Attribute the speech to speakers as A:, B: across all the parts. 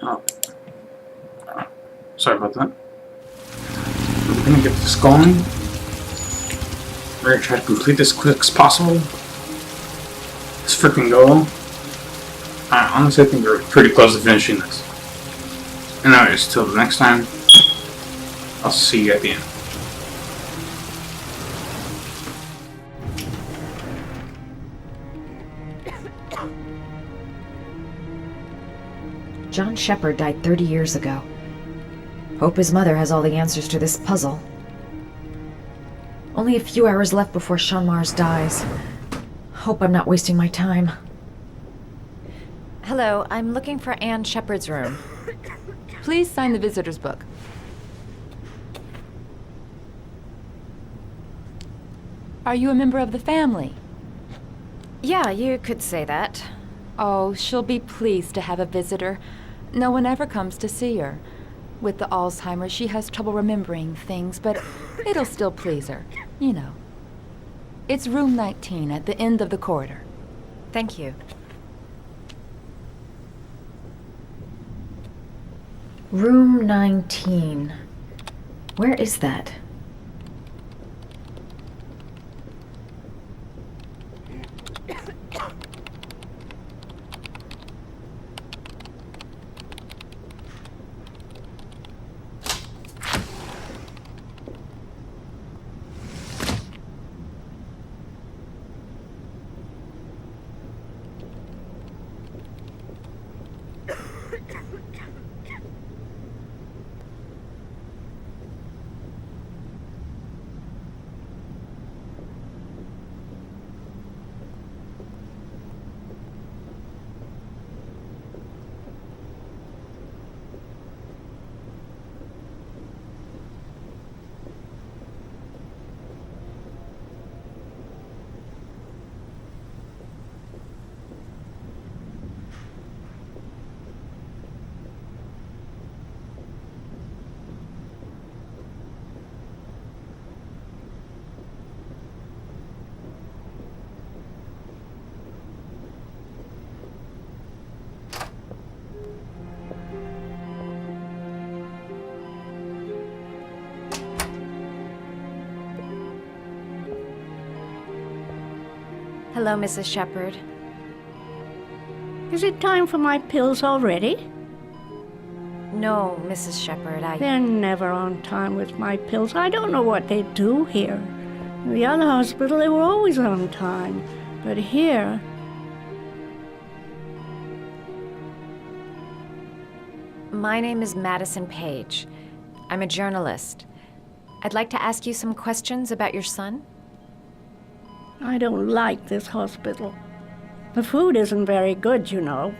A: Oh. Sorry about that. We're gonna get this going. We're gonna try to complete this as quick as possible. Let's freaking go. Honestly, I think we're pretty close to finishing this. Anyways, till the next time, I'll see you at the end.
B: John Shepard died 30 years ago. Hope his mother has all the answers to this puzzle. Only a few hours left before Sean Mars dies. Hope I'm not wasting my time. Hello, I'm looking for Anne Shepard's room.
C: Please sign the visitor's book. Are you a member of the family?
B: Yeah, you could say that.
C: Oh, she'll be pleased to have a visitor. No one ever comes to see her. With the Alzheimer's, she has trouble remembering things, but it'll still please her, you know. It's room 19 at the end of the corridor.
B: Thank you. Room 19. Where is that? Hello, Mrs. Shepard.
D: Is it time for my pills already?
B: No, Mrs. Shepard,
D: They're never on time with my pills. I don't know what they do here. In the other hospital, they were always on time. But here...
B: My name is Madison Page. I'm a journalist. I'd like to ask you some questions about your son.
D: I don't like this hospital. The food isn't very good, you know.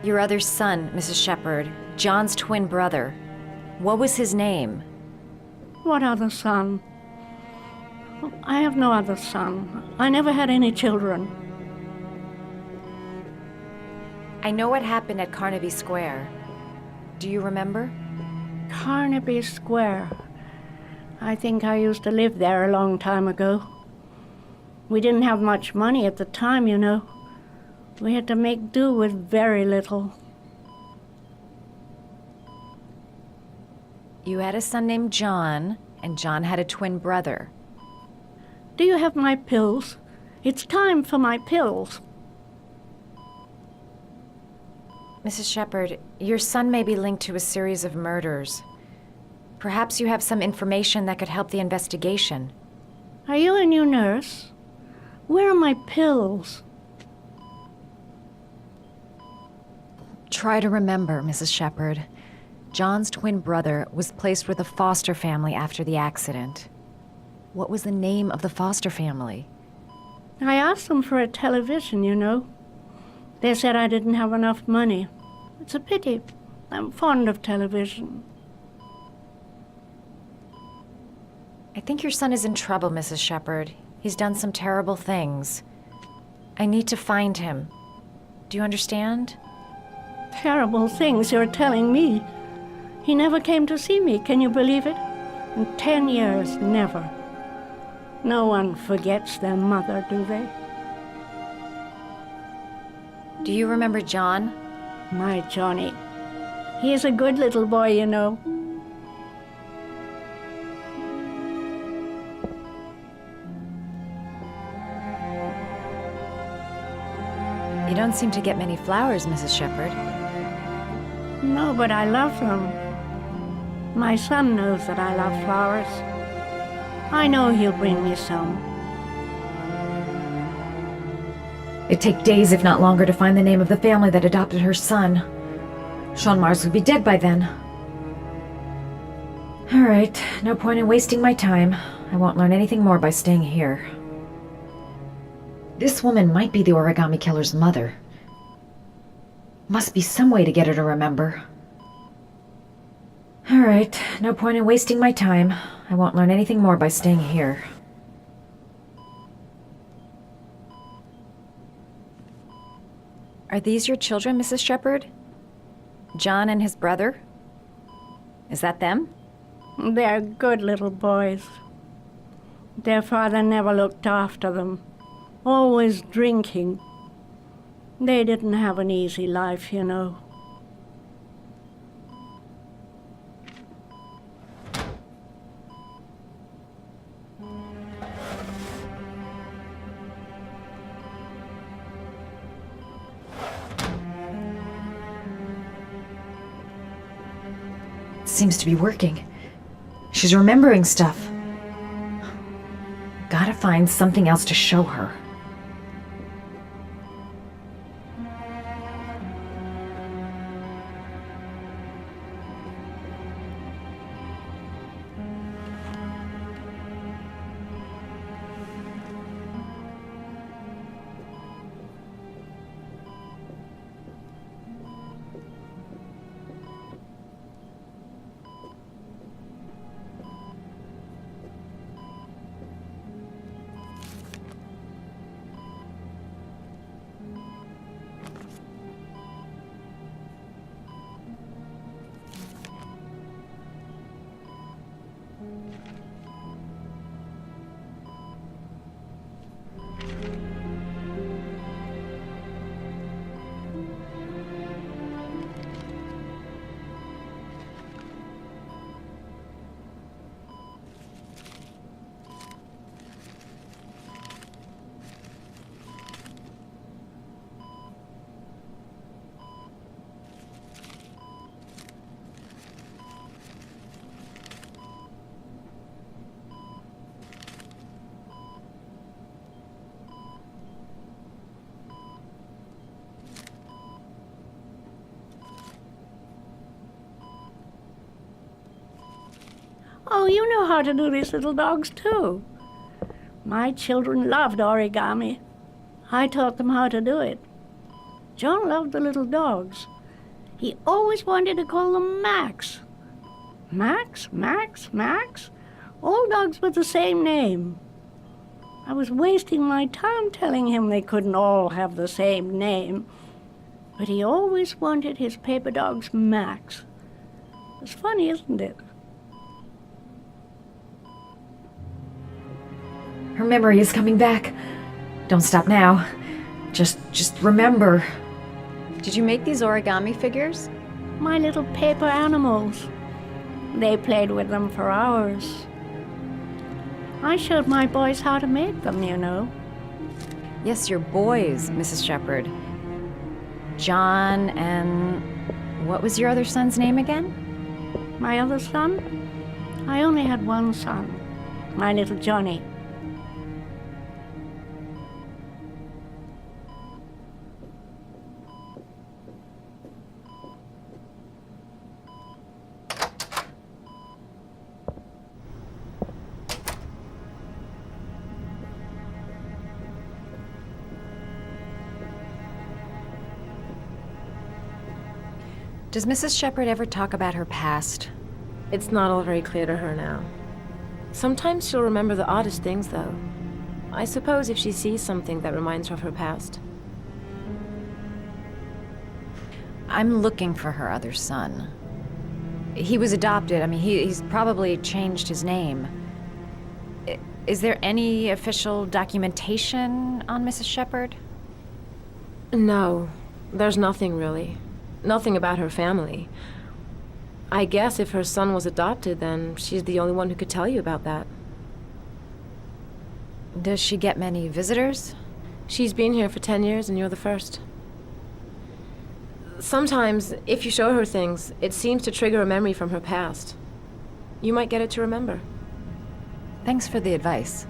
B: Your other son, Mrs. Shepard, John's twin brother. What was his name?
D: What other son? I have no other son. I never had any children.
B: I know what happened at Carnaby Square. Do you remember?
D: Carnaby Square. I think I used to live there a long time ago. We didn't have much money at the time, you know. We had to make do with very little.
B: You had a son named John, and John had a twin brother.
D: Do you have my pills? It's time for my pills.
B: Mrs. Shepard, your son may be linked to a series of murders. Perhaps you have some information that could help the investigation.
D: Are you a new nurse? Where are my pills?
B: Try to remember, Mrs. Shepard. John's twin brother was placed with a foster family after the accident. What was the name of the foster family?
D: I asked them for a television, you know. They said I didn't have enough money. It's a pity. I'm fond of television.
B: I think your son is in trouble, Mrs. Shepard. He's done some terrible things. I need to find him. Do you understand?
D: Terrible things you're telling me. He never came to see me, can you believe it? In 10 years, never. No one forgets their mother, do they?
B: Do you remember John?
D: My Johnny. He is a good little boy, you know.
B: You don't seem to get many flowers, Mrs. Shepherd.
D: No, but I love them. My son knows that I love flowers. I know he'll bring me some.
B: It'd take days, if not longer, to find the name of the family that adopted her son. Sean Mars would be dead by then. All right, no point in wasting my time. I won't learn anything more by staying here. This woman might be the origami killer's mother. Must be some way to get her to remember. All right, no point in wasting my time. I won't learn anything more by staying here. Are these your children, Mrs. Shepherd? John and his brother? Is that them?
D: They're good little boys. Their father never looked after them. Always drinking. They didn't have an easy life, you know.
B: Seems to be working. She's remembering stuff. Gotta find something else to show her.
D: Oh, you know how to do these little dogs, too. My children loved origami. I taught them how to do it. John loved the little dogs. He always wanted to call them Max. Max, Max, Max? All dogs with the same name. I was wasting my time telling him they couldn't all have the same name. But he always wanted his paper dogs Max. It's funny, isn't it?
B: Her memory is coming back. Don't stop now. Just remember. Did you make these origami figures?
D: My little paper animals. They played with them for hours. I showed my boys how to make them, you know.
B: Yes, your boys, Mrs. Shepherd. John and... what was your other son's name again?
D: My other son? I only had one son. My little Johnny.
B: Does Mrs. Shepherd ever talk about her past?
E: It's not all very clear to her now. Sometimes she'll remember the oddest things, though. I suppose if she sees something that reminds her of her past.
B: I'm looking for her other son. He was adopted. I mean, he's probably changed his name. Is there any official documentation on Mrs. Shepherd?
E: No, there's nothing really. Nothing about her family. I guess if her son was adopted, then she's the only one who could tell you about that.
B: Does she get many visitors?
E: She's been here for 10 years and you're the first. Sometimes, if you show her things, it seems to trigger a memory from her past. You might get it to remember.
B: Thanks for the advice.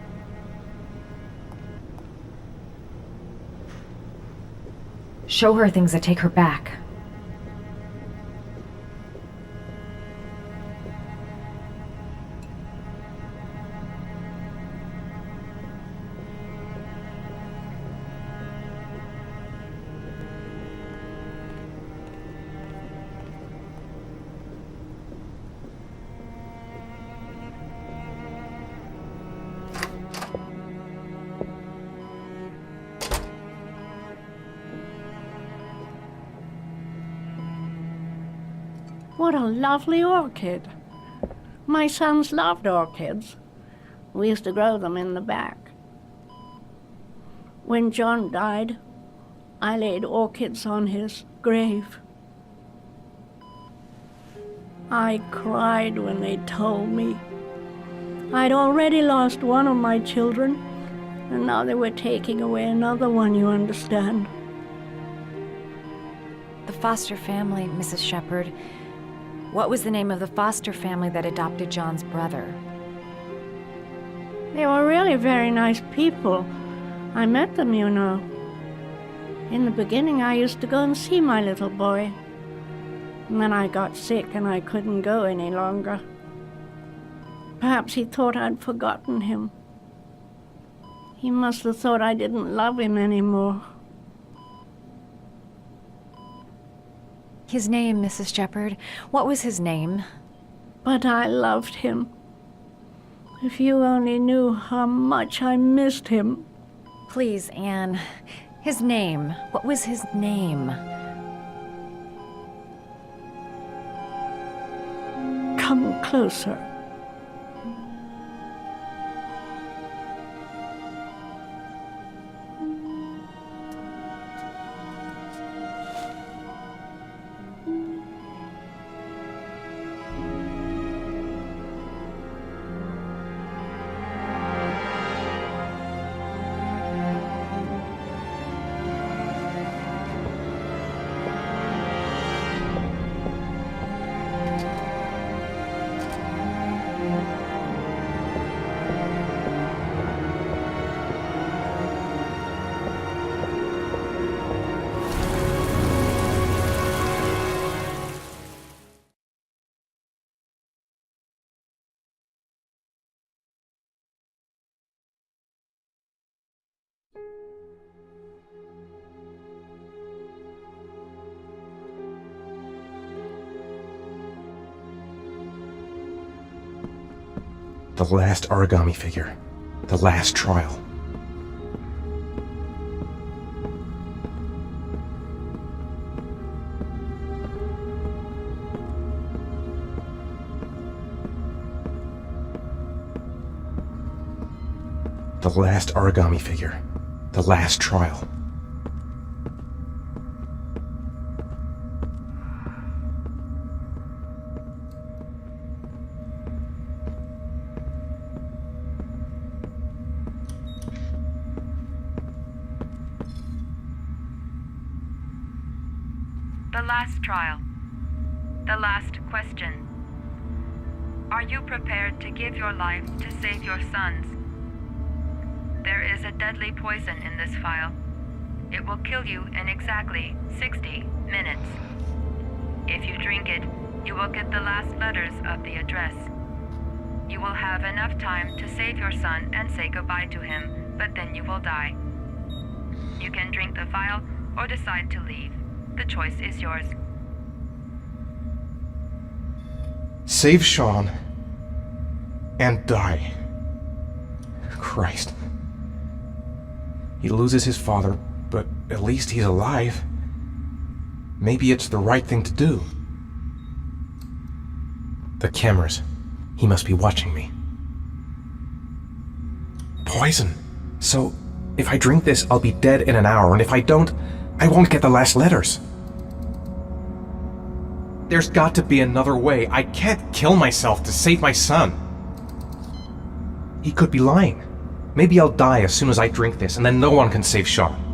B: Show her things that take her back.
D: What a lovely orchid. My sons loved orchids. We used to grow them in the back. When John died, I laid orchids on his grave. I cried when they told me. I'd already lost one of my children, and now they were taking away another one, you understand.
B: The foster family, Mrs. Shepherd. What was the name of the foster family that adopted John's brother?
D: They were really very nice people. I met them, you know. In the beginning, I used to go and see my little boy. And then I got sick and I couldn't go any longer. Perhaps he thought I'd forgotten him. He must have thought I didn't love him anymore.
B: His name, Mrs. Shepherd. What was his name?
D: But I loved him. If you only knew how much I missed him.
B: Please, Anne. His name. What was his name?
D: Come closer.
F: The last origami figure. The last trial. The last origami figure. The last trial.
C: The last trial. The last question. Are you prepared to give your life to save your sons? There is a deadly poison in this vial. It will kill you in exactly 60 minutes. If you drink it, you will get the last letters of the address. You will have enough time to save your son and say goodbye to him, but then you will die. You can drink the vial or decide to leave. The choice is yours.
F: Save Sean and die. Christ. He loses his father, but at least he's alive. Maybe it's the right thing to do. The cameras. He must be watching me. poison. So, if I drink this, I'll be dead in an hour, and if I don't, I won't get the last letters. There's got to be another way. I can't kill myself to save my son. He could be lying. Maybe I'll die as soon as I drink this, and then no one can save Sean.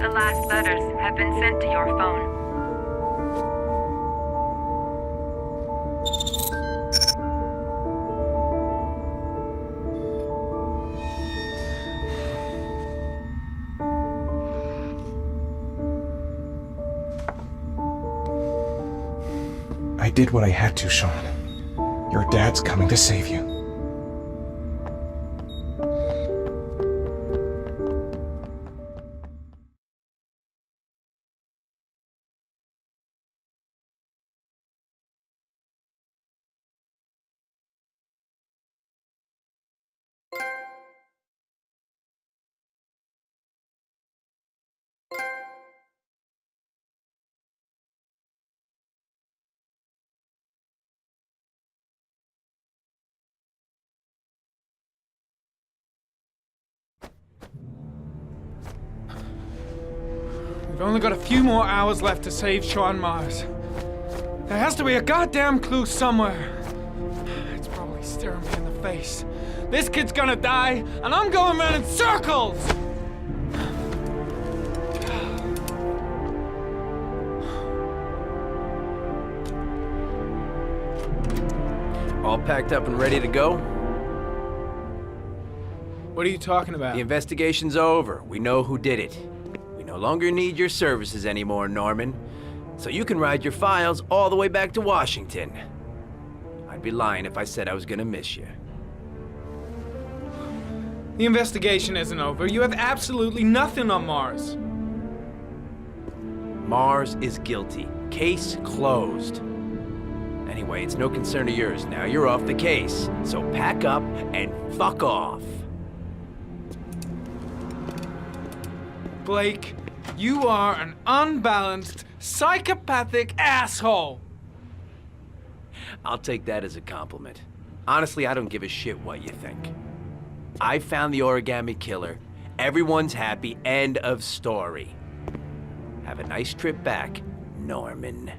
C: The last letters have been sent to your phone.
F: I did what I had to, Sean. Your dad's coming to save you.
G: We've only got a few more hours left to save Sean Mars. There has to be a goddamn clue somewhere. It's probably staring me in the face. This kid's gonna die, and I'm going around in circles!
H: All packed up and ready to go?
G: What are you talking about?
H: The investigation's over. We know who did it. We no longer need your services anymore, Norman. So you can ride your files all the way back to Washington. I'd be lying if I said I was gonna miss you.
G: The investigation isn't over. You have absolutely nothing on Mars.
H: Mars is guilty. Case closed. Anyway, it's no concern of yours. Now you're off the case. So pack up and fuck off.
G: Blake, you are an unbalanced, psychopathic asshole!
H: I'll take that as a compliment. Honestly, I don't give a shit what you think. I found the origami killer. Everyone's happy. End of story. Have a nice trip back, Norman.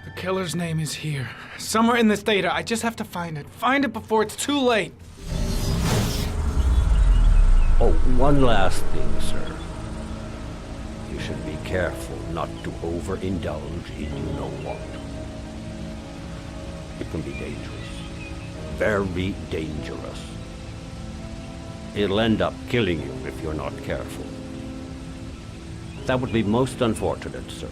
G: The killer's name is here. Somewhere in this data. I just have to find it. Find it before it's too late.
I: Oh, one last thing, sir. You should be careful not to overindulge in you know what. It can be dangerous. Very dangerous. It'll end up killing you if you're not careful. That would be most unfortunate, sir.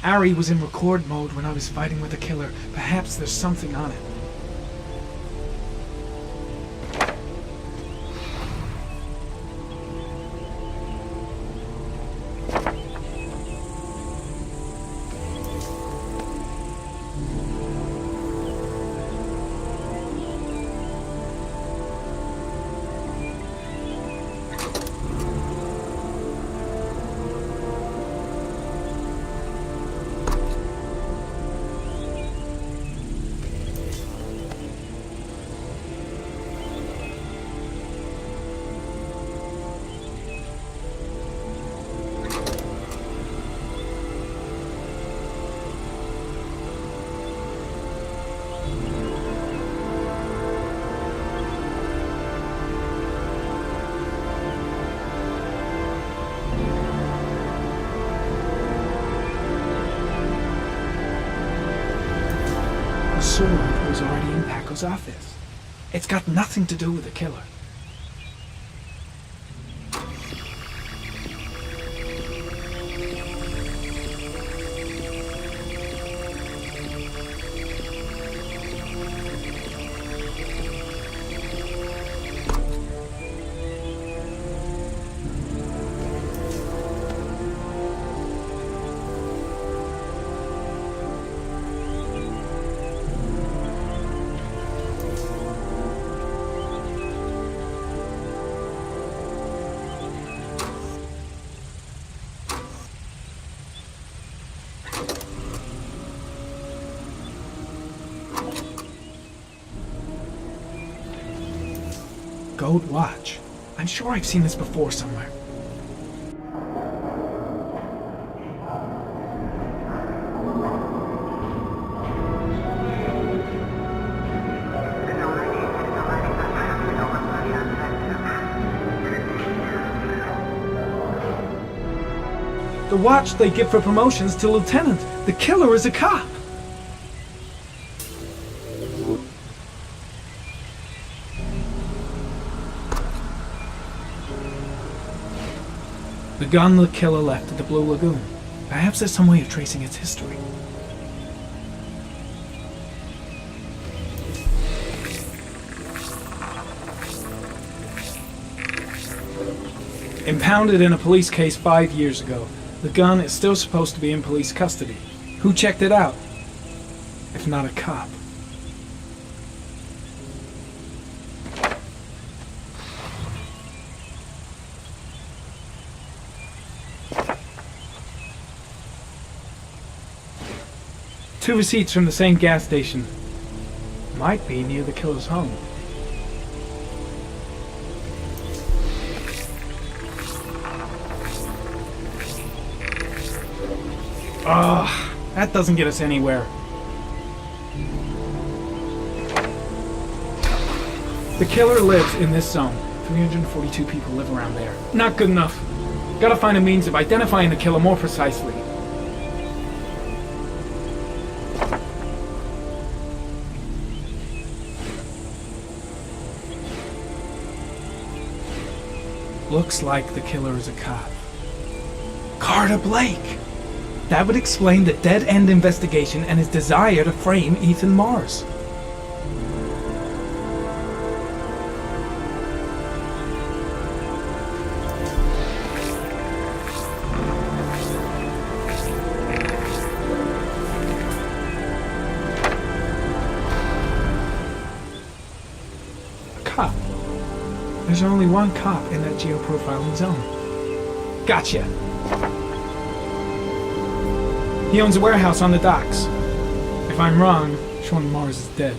G: Ari was in record mode when I was fighting with the killer. Perhaps there's something on it. sword was already in Paco's office. It's got nothing to do with the killer. Gold watch. I'm sure I've seen this before somewhere. The watch they give for promotions to lieutenant. The killer is a cop. The gun the killer left at the Blue Lagoon. Perhaps there's some way of tracing its history. Impounded in a police case 5 years ago, the gun is still supposed to be in police custody. Who checked it out? If not a cop. Two receipts from the same gas station. Might be near the killer's home. Ugh, that doesn't get us anywhere. The killer lives in this zone. 342 people live around there. Not good enough. Gotta find a means of identifying the killer more precisely. Looks like the killer is a cop. Carter Blake! That would explain the dead-end investigation and his desire to frame Ethan Mars. A cop. There's only one cop in that geoprofiling zone. Gotcha! He owns a warehouse on the docks. If I'm wrong, Sean Mars is dead.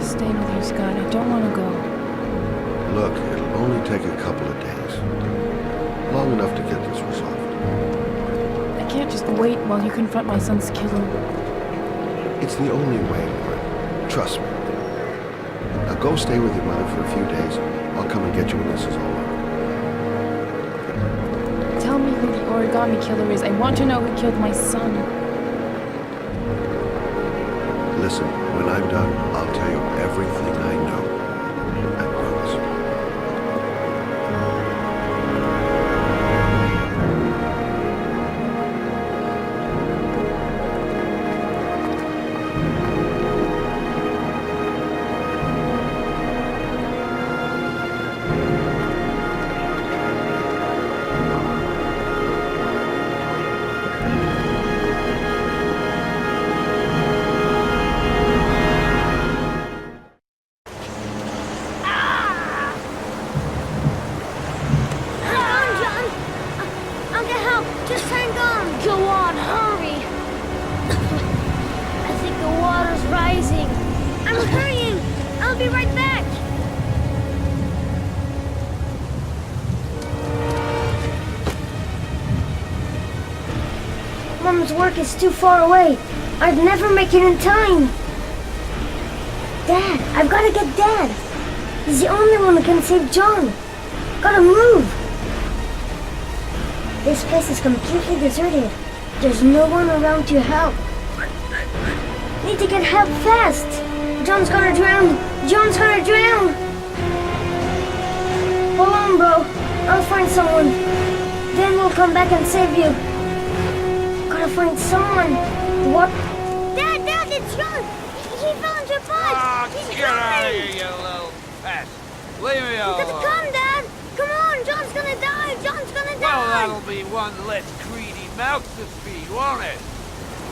B: Stay with you, Scott. I don't want to go.
J: Look, it'll only take a couple of days. Long enough to get this resolved.
B: I can't just wait while you confront my son's killer.
J: It's the only way, Lauren. Trust me. Now go stay with your mother for a few days. I'll come and get you when this is all over.
B: Tell me who the origami killer is. I want to know who killed my son.
J: Listen, when I'm done, I'll tell you everything I know. I promise.
D: be right back. Mom's work is too far away. I'd never make it in time. Dad, I've got to get Dad. He's the only one who can save John. Gotta move. This place is completely deserted. There's no one around to help. Need to get help fast. John's gonna drown. John's gonna drown. Hold on, bro. I'll find someone. Then we'll come back and save you. Gotta find someone. What? Dad, it's John. He fell into a pond. He's
K: Get out of
D: drowning.
K: here, you little pest. Leave me
D: You
K: alone.
D: gotta come, Dad. Come on, John's gonna die. John's gonna
K: Well,
D: die.
K: that'll be one less greedy mouth to feed, won't it?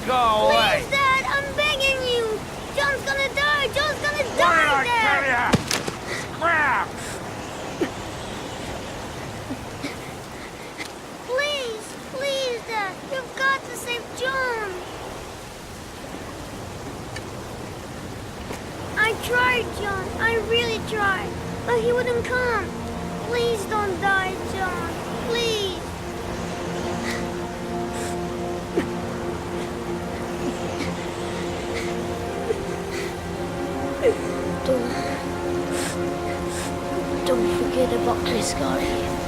K: Go away.
D: Please, Dad, I'm begging you. John's gonna die. John's gonna
K: What did
D: die,
K: I
D: Dad.
K: tell ya? Crap!
D: Please, Dad. You've got to save John. I tried, John. I really tried. But he wouldn't come. Please don't die, John. Please. Don't forget about this guy.